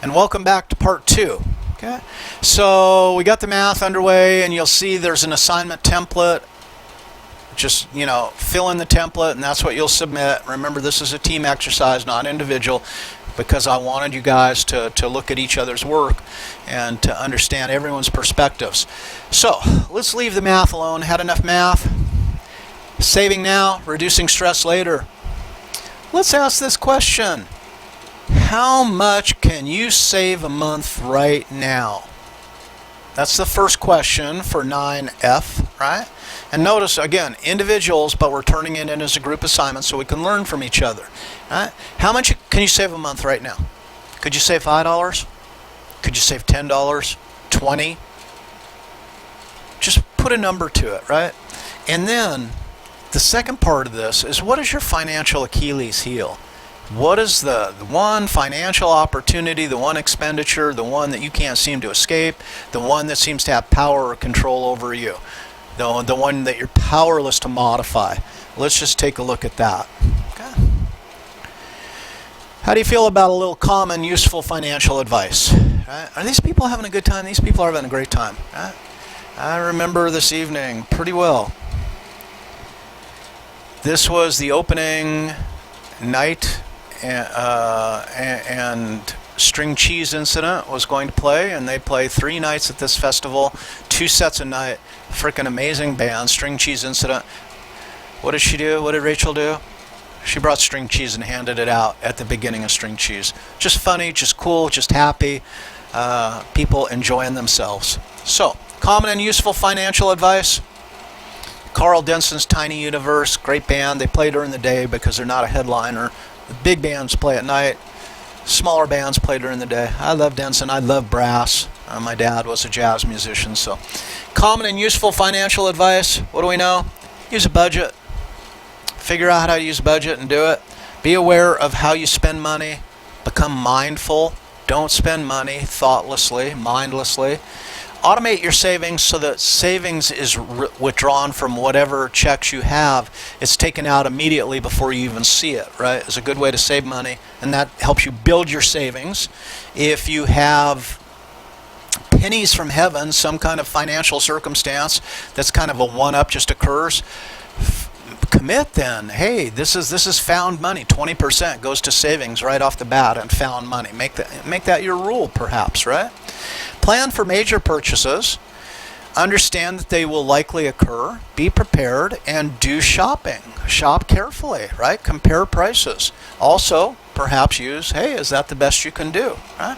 And welcome back to part 2. Okay, so we got the math underway, and you'll see there's an assignment template. Just, fill in the template, and that's what you'll submit. Remember, this is a team exercise, not individual, because I wanted you guys to look at each other's work and to understand everyone's perspectives. So let's leave the math alone. Had enough math? Saving now, reducing stress later. Let's ask this question. How much can you save a month right now? That's the first question for 9F, right? And notice, again, individuals, but we're turning it in as a group assignment so we can learn from each other. Right? How much can you save a month right now? Could you save $5? Could you save $10? $20? Just put a number to it, right? And then the second part of this is, what is your financial Achilles heel? What is the one financial opportunity, the one expenditure, the one that you can't seem to escape, the one that seems to have power or control over you, the one that you're powerless to modify? Let's just take a look at that. Okay. How do you feel about a little common, useful financial advice? Right? Are these people having a good time? These people are having a great time. Right? I remember this evening pretty well. This was the opening night, and String Cheese Incident was going to play, and they play 3 nights at this festival, 2 sets a night. Freaking amazing band, String Cheese Incident. What did she do? What did Rachel do? She brought string cheese and handed it out at the beginning of String Cheese. Just funny, just cool, just happy. People enjoying themselves. So, common and useful financial advice. Carl Denson's Tiny Universe, great band. They play during the day because they're not a headliner. The big bands play at night. Smaller bands play during the day. I love Denson. I love brass. My dad was a jazz musician. So, common and useful financial advice. What do we know? Use a budget. Figure out how to use a budget and do it. Be aware of how you spend money. Become mindful. Don't spend money thoughtlessly, mindlessly. Automate your savings so that savings is withdrawn from whatever checks you have. It's taken out immediately before you even see it, right? It's a good way to save money, and that helps you build your savings. If you have pennies from heaven, some kind of financial circumstance that's kind of a one-up just occurs, commit then. Hey, this is found money. 20% goes to savings right off the bat and found money. Make that your rule, perhaps, right? Plan for major purchases. Understand that they will likely occur. Be prepared and do shopping. Shop carefully, right? Compare prices. Also, perhaps use, hey, is that the best you can do, right?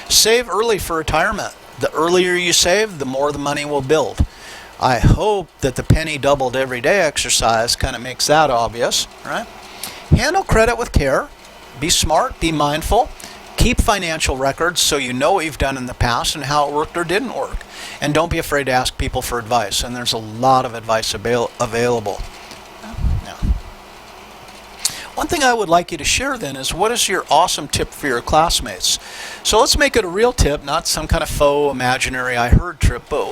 Save early for retirement. The earlier you save, the more the money will build. I hope that the penny doubled every day exercise kind of makes that obvious, right? Handle credit with care. Be smart, be mindful. Keep financial records so you know what you've done in the past and how it worked or didn't work. And don't be afraid to ask people for advice. And there's a lot of advice available. Yeah. One thing I would like you to share then is, what is your awesome tip for your classmates? So let's make it a real tip, not some kind of faux imaginary I heard trip, but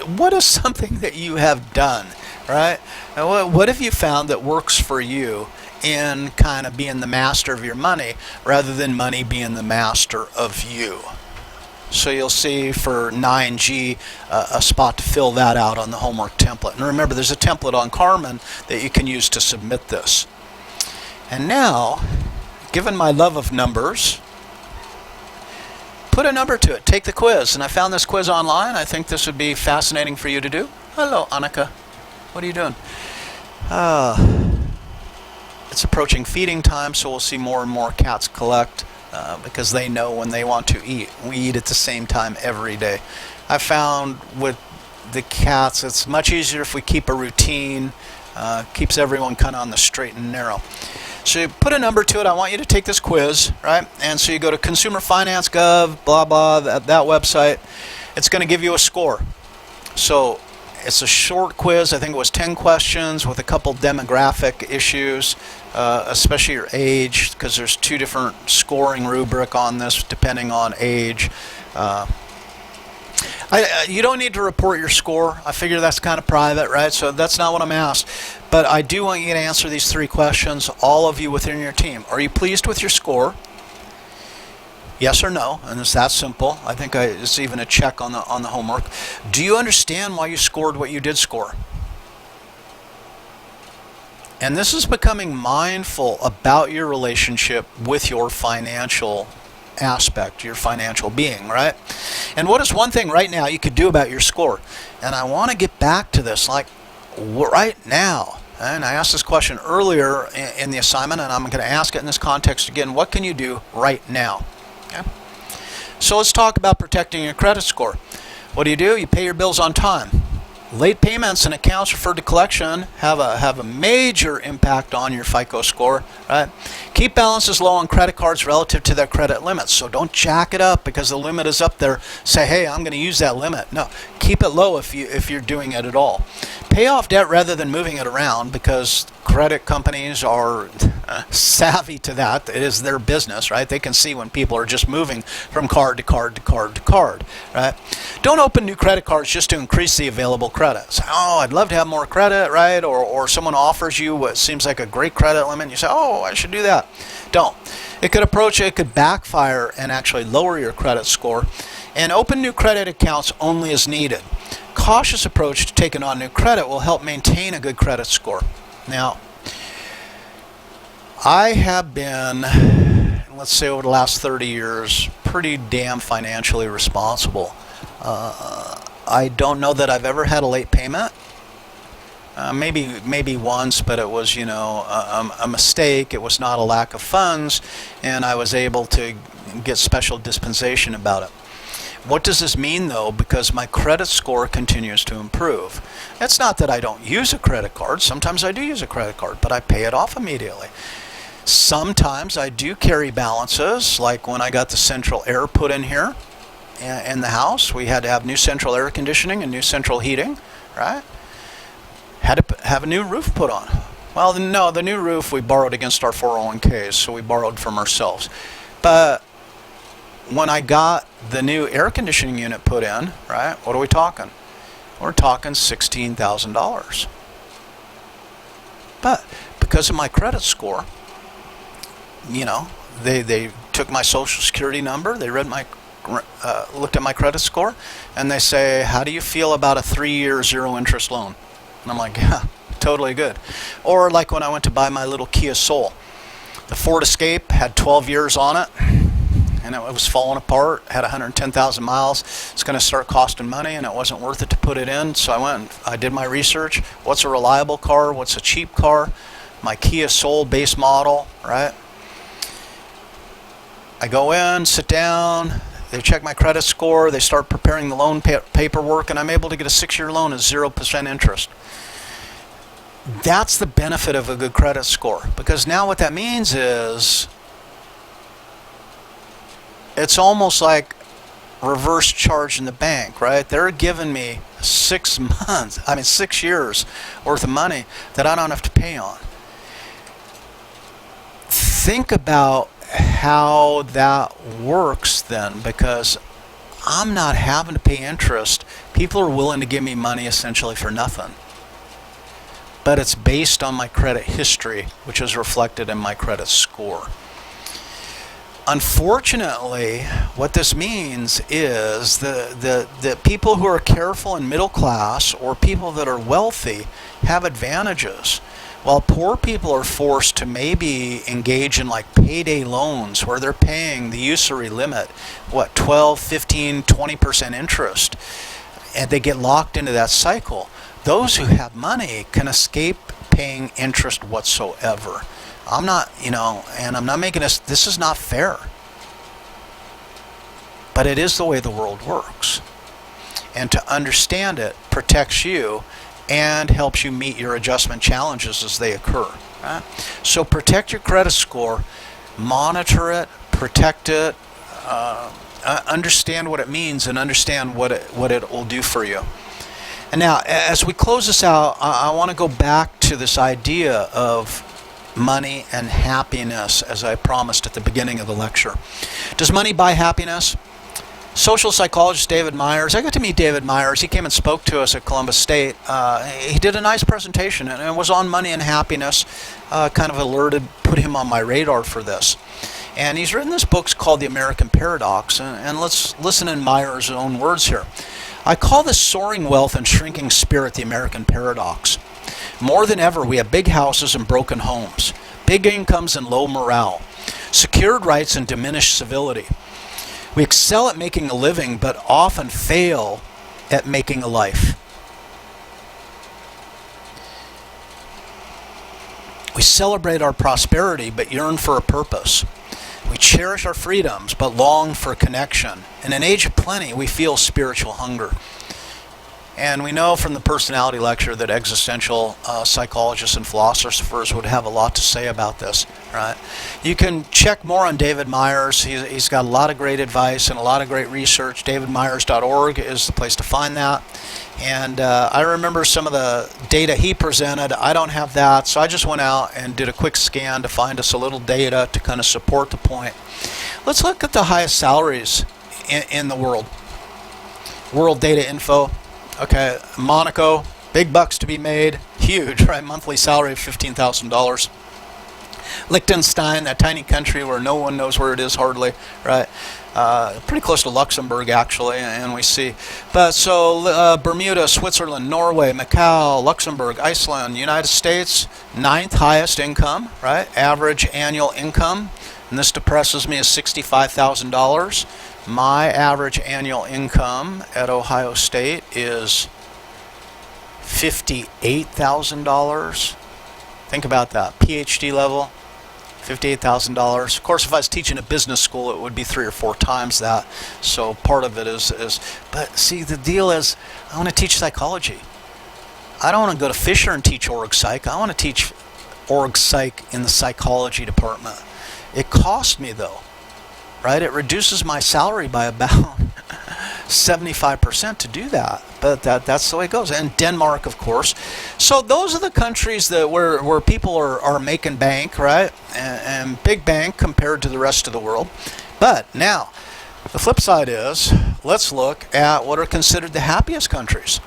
what is something that you have done, right? And what have you found that works for you in kind of being the master of your money rather than money being the master of you? So you'll see for 9G a spot to fill that out on the homework template. And remember, there's a template on Carmen that you can use to submit this. And now, given my love of numbers, put a number to it. Take the quiz. And I found this quiz online. I think this would be fascinating for you to do. Hello, Annika. What are you doing? It's approaching feeding time, so we'll see more and more cats collect because they know when they want to eat. We eat at the same time every day. I found with the cats, it's much easier if we keep a routine. Keeps everyone kind of on the straight and narrow. So you put a number to it. I want you to take this quiz, right? And so you go to consumerfinance.gov, blah, blah, that website. It's going to give you a score. So it's a short quiz. I think it was 10 questions with a couple demographic issues, especially your age, because there's 2 different scoring rubric on this depending on age. You don't need to report your score. I figure that's kind of private, right? So that's not what I'm asked. But I do want you to answer these 3 questions, all of you within your team. Are you pleased with your score? Yes or no, and it's that simple. I think it's even a check on the homework. Do you understand why you scored what you did score? And this is becoming mindful about your relationship with your financial aspect, your financial being, right? And what is one thing right now you could do about your score? And I want to get back to this, like right now. And I asked this question earlier in the assignment, and I'm going to ask it in this context again. What can you do right now? Okay. So let's talk about protecting your credit score. What do? You pay your bills on time. Late payments and accounts referred to collection have a major impact on your FICO score, right? Keep balances low on credit cards relative to their credit limits. So don't jack it up because the limit is up there. Say, hey, I'm going to use that limit. No, keep it low if you're doing it at all. Pay off debt rather than moving it around because credit companies are savvy to that. It is their business, right? They can see when people are just moving from card to card to card to card, right? Don't open new credit cards just to increase the available credit. Say, oh, I'd love to have more credit, right? Or someone offers you what seems like a great credit limit, and you say, oh, I should do that. Don't. It could backfire and actually lower your credit score. And open new credit accounts only as needed. Cautious approach to taking on new credit will help maintain a good credit score. Now, I have been, let's say over the last 30 years, pretty damn financially responsible. I don't know that I've ever had a late payment. Maybe once, but it was, a mistake. It was not a lack of funds, and I was able to get special dispensation about it. What does this mean, though? Because my credit score continues to improve. It's not that I don't use a credit card. Sometimes I do use a credit card, but I pay it off immediately. Sometimes I do carry balances, like when I got the central air put in here in the house. We had to have new central air conditioning and new central heating, right? Had to have a new roof put on. Well, no, the new roof we borrowed against our 401ks, so we borrowed from ourselves. But when I got the new air conditioning unit put in, right, what are we talking? We're talking $16,000. But because of my credit score, they took my social security number, they read looked at my credit score, and they say, how do you feel about a 3-year zero interest loan? And I'm like, yeah, totally good. Or like when I went to buy my little Kia Soul. The Ford Escape had 12 years on it, and it was falling apart, had 110,000 miles. It's going to start costing money, and it wasn't worth it to put it in. So I went and I did my research. What's a reliable car? What's a cheap car? My Kia Soul base model, right? I go in, sit down, they check my credit score, they start preparing the loan paperwork, and I'm able to get a 6-year loan at 0% interest. That's the benefit of a good credit score, because now what that means is it's almost like reverse charge in the bank, right? They're giving me 6 years worth of money that I don't have to pay on. Think about how that works then, because I'm not having to pay interest. People are willing to give me money essentially for nothing. But it's based on my credit history, which is reflected in my credit score. Unfortunately, what this means is the people who are careful and middle class, or people that are wealthy, have advantages, while poor people are forced to maybe engage in like payday loans where they're paying the usury limit, 12, 15, 20% interest, and they get locked into that cycle. Those who have money can escape paying interest whatsoever. I'm not, and I'm not making this is not fair. But it is the way the world works. And to understand it protects you and helps you meet your adjustment challenges as they occur. Right? So protect your credit score, monitor it, protect it, understand what it means, and understand what it will do for you. And now, as we close this out, I want to go back to this idea of money and happiness, as I promised at the beginning of the lecture. Does money buy happiness? Social psychologist David Myers. I got to meet David Myers. He came and spoke to us at Columbus State. He did a nice presentation, and it was on money and happiness. Kind of put him on my radar for this. And he's written this book called The American Paradox. And let's listen in Meyer's own words here. I call this soaring wealth and shrinking spirit the American paradox. More than ever, we have big houses and broken homes, big incomes and low morale, secured rights and diminished civility. We excel at making a living, but often fail at making a life. We celebrate our prosperity, but yearn for a purpose. We cherish our freedoms, but long for connection. In an age of plenty, we feel spiritual hunger. And we know from the personality lecture that existential psychologists and philosophers would have a lot to say about this, right? You can check more on David Myers. He's got a lot of great advice and a lot of great research. DavidMyers.org is the place to find that. And I remember some of the data he presented. I don't have that, so I just went out and did a quick scan to find us a little data to kind of support the point. Let's look at the highest salaries in the world. World Data Info. Okay, Monaco, big bucks to be made, huge, right? Monthly salary of $15,000. Liechtenstein, that tiny country where no one knows where it is hardly, right? Pretty close to Luxembourg, actually, and we see. But so Bermuda, Switzerland, Norway, Macau, Luxembourg, Iceland, United States, 9th highest income, right? Average annual income, and this depresses me, is $65,000. My average annual income at Ohio State is $58,000. Think about that. PhD level, $58,000. Of course, if I was teaching a business school, it would be 3 or 4 times that. So part of it is. But see, the deal is, I want to teach psychology. I don't want to go to Fisher and teach org psych. I want to teach org psych in the psychology department. It cost me, though. Right? It reduces my salary by about 75% to do that. But that's the way it goes. And Denmark, of course. So those are the countries that where people are making bank, right? And big bank compared to the rest of the world. But now, the flip side is, let's look at what are considered the happiest countries.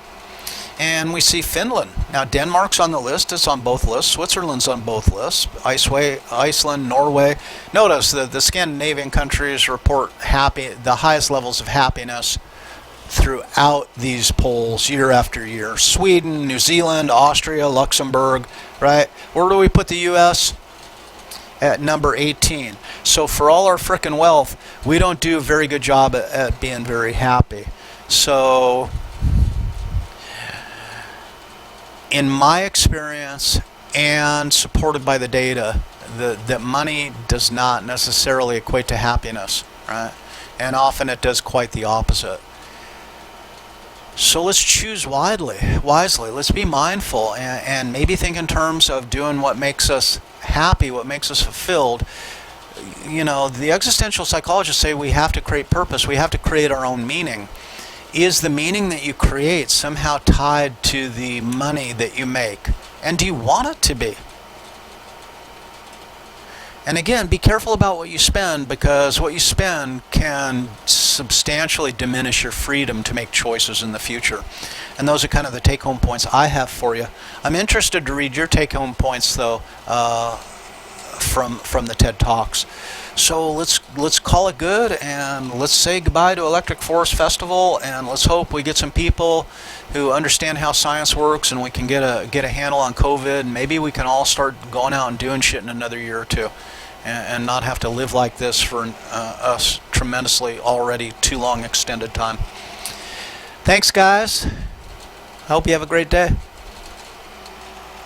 And we see Finland. Now, Denmark's on the list. It's on both lists. Switzerland's on both lists. Iceland, Norway. Notice that the Scandinavian countries report the highest levels of happiness throughout these polls year after year. Sweden, New Zealand, Austria, Luxembourg, right? Where do we put the U.S.? At number 18. So for all our frickin' wealth, we don't do a very good job at being very happy. So in my experience, and supported by the data, that money does not necessarily equate to happiness, right? And often it does quite the opposite. So let's choose wisely. Let's be mindful and maybe think in terms of doing what makes us happy, what makes us fulfilled. You know, the existential psychologists say we have to create purpose. We have to create our own meaning. Is the meaning that you create somehow tied to the money that you make? And do you want it to be? And again, be careful about what you spend, because what you spend can substantially diminish your freedom to make choices in the future. And those are kind of the take-home points I have for you. I'm interested to read your take-home points, though, from the TED Talks. So let's call it good, and let's say goodbye to Electric Forest Festival, and let's hope we get some people who understand how science works, and we can get a handle on COVID, and maybe we can all start going out and doing shit in another year or two, and not have to live like this for us tremendously already too long extended time. Thanks, guys. I hope you have a great day.